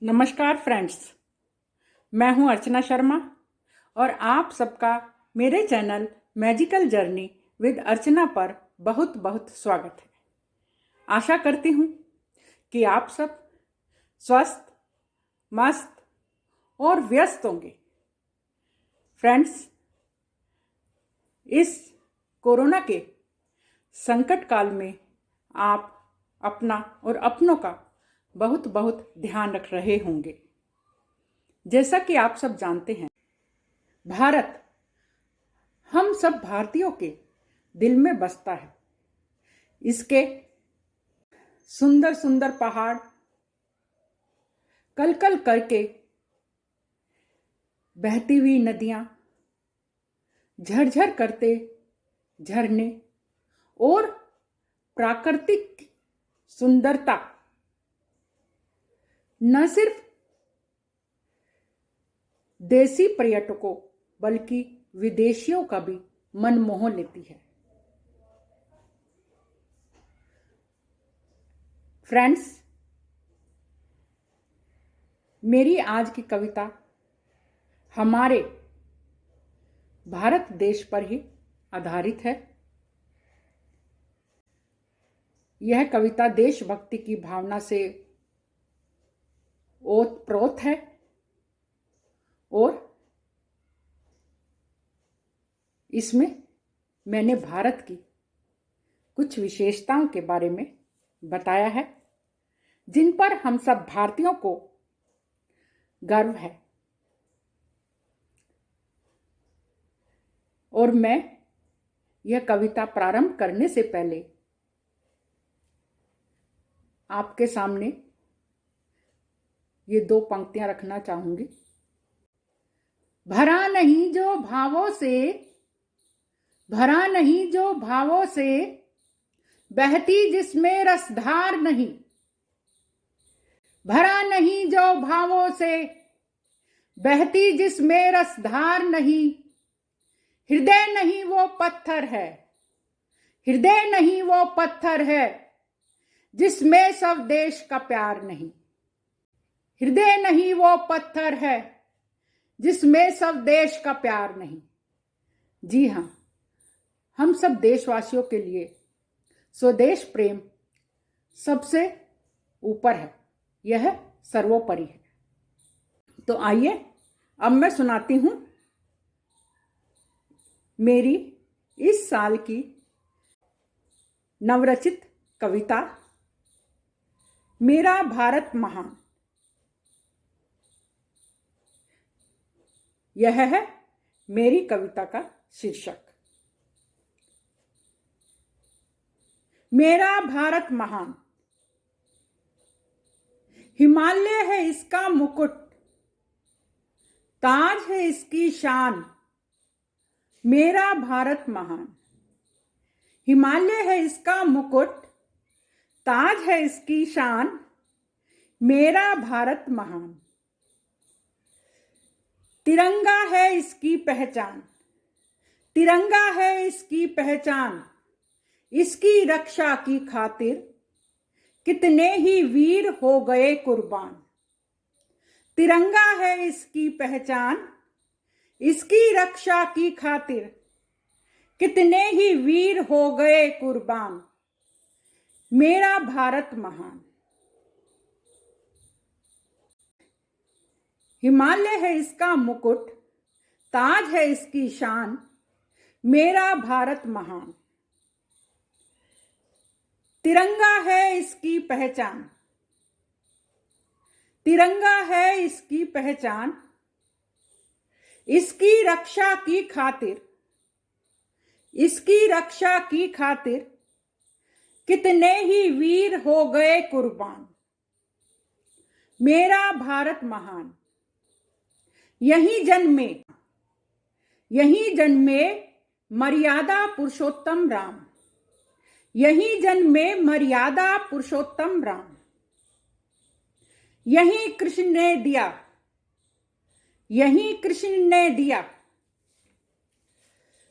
नमस्कार फ्रेंड्स, मैं हूं अर्चना शर्मा और आप सबका मेरे चैनल मैजिकल जर्नी विद अर्चना पर बहुत बहुत स्वागत है। आशा करती हूं कि आप सब स्वस्थ, मस्त और व्यस्त होंगे। फ्रेंड्स, इस कोरोना के संकट काल में आप अपना और अपनों का बहुत बहुत ध्यान रख रहे होंगे। जैसा कि आप सब जानते हैं, भारत हम सब भारतीयों के दिल में बसता है। इसके सुंदर सुंदर पहाड़, कल कल करके बहती हुई नदियां, झरझर करते झरने और प्राकृतिक सुंदरता न सिर्फ देसी पर्यटकों बल्कि विदेशियों का भी मन मोह लेती है। फ्रेंड्स, मेरी आज की कविता हमारे भारत देश पर ही आधारित है। यह कविता देशभक्ति की भावना से ओतप्रोत है और इसमें मैंने भारत की कुछ विशेषताओं के बारे में बताया है, जिन पर हम सब भारतीयों को गर्व है। और मैं यह कविता प्रारंभ करने से पहले आपके सामने ये दो पंक्तियां रखना चाहूंगी। भरा नहीं जो भावों से, भरा नहीं जो भावों से, बहती जिसमें रसधार नहीं। भरा नहीं जो भावों से, बहती जिसमें रसधार नहीं। हृदय नहीं वो पत्थर है, हृदय नहीं वो पत्थर है, जिसमें स्वदेश का प्यार नहीं। हृदय नहीं वो पत्थर है, जिसमें स्वदेश का प्यार नहीं। जी हाँ, हम सब देशवासियों के लिए स्वदेश प्रेम सबसे ऊपर है, यह सर्वोपरि है। तो आइए अब मैं सुनाती हूं मेरी इस साल की नवरचित कविता, मेरा भारत महान। यह है मेरी कविता का शीर्षक। मेरा भारत महान। हिमालय है इसका मुकुट, ताज है इसकी शान। मेरा भारत महान। हिमालय है इसका मुकुट, ताज है इसकी शान। मेरा भारत महान। तिरंगा है इसकी पहचान, तिरंगा है इसकी पहचान। इसकी रक्षा की खातिर कितने ही वीर हो गए कुर्बान। तिरंगा है इसकी पहचान, इसकी रक्षा की खातिर कितने ही वीर हो गए कुर्बान। मेरा भारत महान। हिमालय है इसका मुकुट, ताज है इसकी शान। मेरा भारत महान। तिरंगा है इसकी पहचान, तिरंगा है इसकी पहचान। इसकी रक्षा की खातिर, इसकी रक्षा की खातिर कितने ही वीर हो गए कुर्बान। मेरा भारत महान। यहीं जन्मे, यहीं जन्मे मर्यादा पुरुषोत्तम राम। यहीं जन्मे मर्यादा पुरुषोत्तम राम। यहीं कृष्ण ने दिया, यहीं कृष्ण ने दिया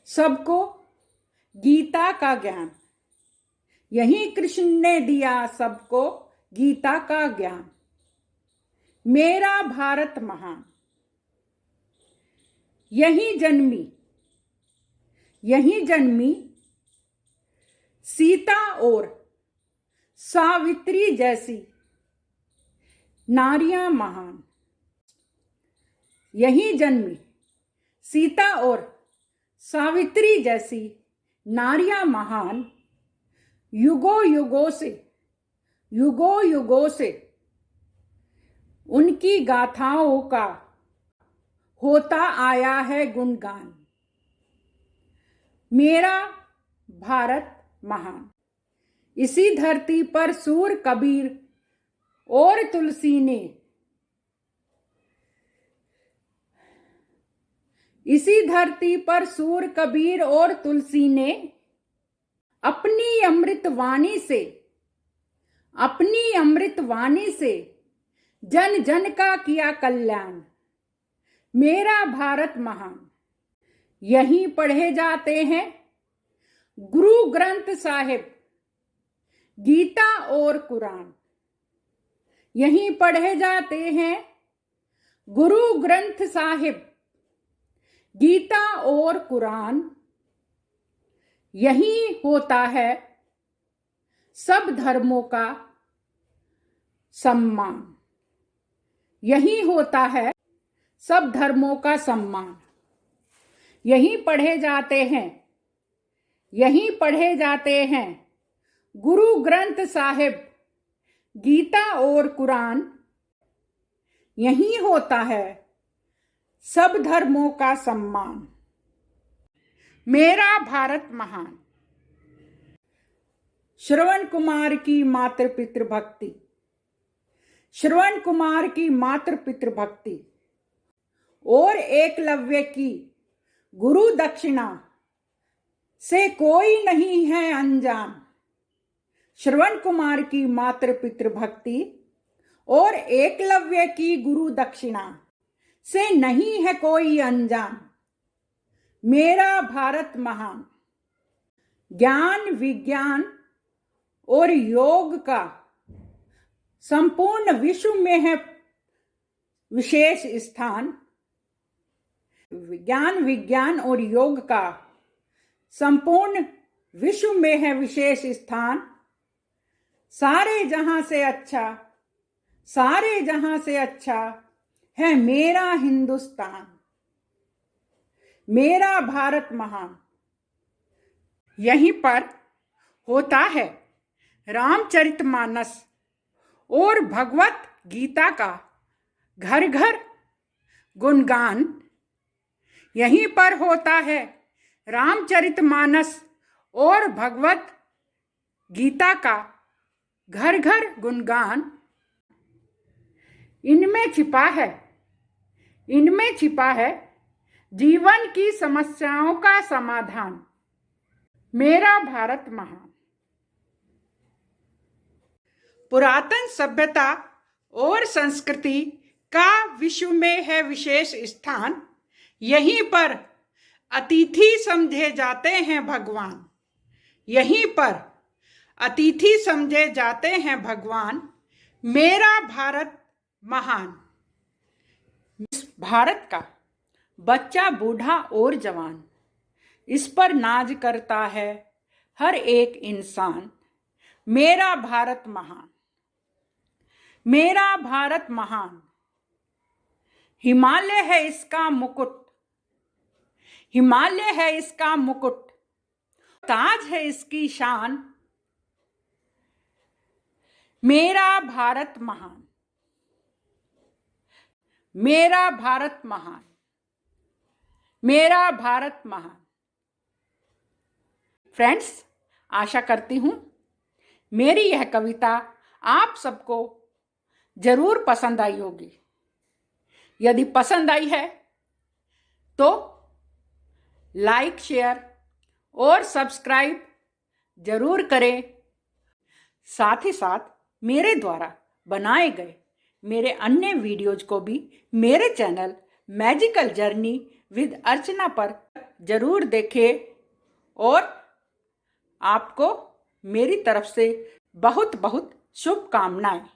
सबको गीता का ज्ञान। यहीं कृष्ण ने दिया सबको गीता का ज्ञान। मेरा भारत महान। यहीं जन्मी सीता और सावित्री जैसी नारियां महान। यहीं जन्मी सीता और सावित्री जैसी नारियां महान। युगों युगों से उनकी गाथाओं का होता आया है गुणगान। मेरा भारत महान। इसी धरती पर सूर कबीर और तुलसी ने अपनी अमृतवाणी से जन जन का किया कल्याण। मेरा भारत महान। यहीं पढ़े जाते हैं गुरु ग्रंथ साहिब, गीता और कुरान। यहीं पढ़े जाते हैं गुरु ग्रंथ साहिब, गीता और कुरान। यहीं होता है सब धर्मों का सम्मान। यहीं होता है सब धर्मों का सम्मान। यहीं पढ़े जाते हैं गुरु ग्रंथ साहिब, गीता और कुरान। यहीं होता है सब धर्मों का सम्मान। मेरा भारत महान। श्रवण कुमार की मातृ-पितृ भक्ति। श्रवण कुमार की मातृ-पितृ भक्ति और एकलव्य की गुरु दक्षिणा से कोई नहीं है अनजान। श्रवण कुमार की मातृ-पितृ भक्ति और एकलव्य की गुरु दक्षिणा से नहीं है कोई अनजान। मेरा भारत महान। ज्ञान, विज्ञान और योग का संपूर्ण विश्व में है विशेष स्थान। ज्ञान, विज्ञान और योग का संपूर्ण विश्व में है विशेष स्थान। सारे जहां से अच्छा है मेरा हिंदुस्तान। मेरा भारत महान। यहीं पर होता है रामचरितमानस और भगवत गीता का घर घर गुणगान। यहीं पर होता है रामचरितमानस और भगवत गीता का घर घर गुणगान। इनमें छिपा है जीवन की समस्याओं का समाधान। मेरा भारत महान। पुरातन सभ्यता और संस्कृति का विश्व में है विशेष स्थान। यहीं पर अतिथि समझे जाते हैं भगवान। यहीं पर अतिथि समझे जाते हैं भगवान। मेरा भारत महान। इस भारत का बच्चा, बूढ़ा और जवान, इस पर नाज करता है हर एक इंसान। मेरा भारत महान। मेरा भारत महान। हिमालय है इसका मुकुट। हिमालय है इसका मुकुट, ताज है इसकी शान। मेरा भारत महान। मेरा भारत महान। मेरा भारत महान। फ्रेंड्स, आशा करती हूं मेरी यह कविता आप सबको जरूर पसंद आई होगी। यदि पसंद आई है तो लाइक, शेयर और सब्सक्राइब जरूर करें। साथ ही साथ मेरे द्वारा बनाए गए मेरे अन्य वीडियोज को भी मेरे चैनल मैजिकल जर्नी विद अर्चना पर जरूर देखें। और आपको मेरी तरफ से बहुत बहुत शुभकामनाएं।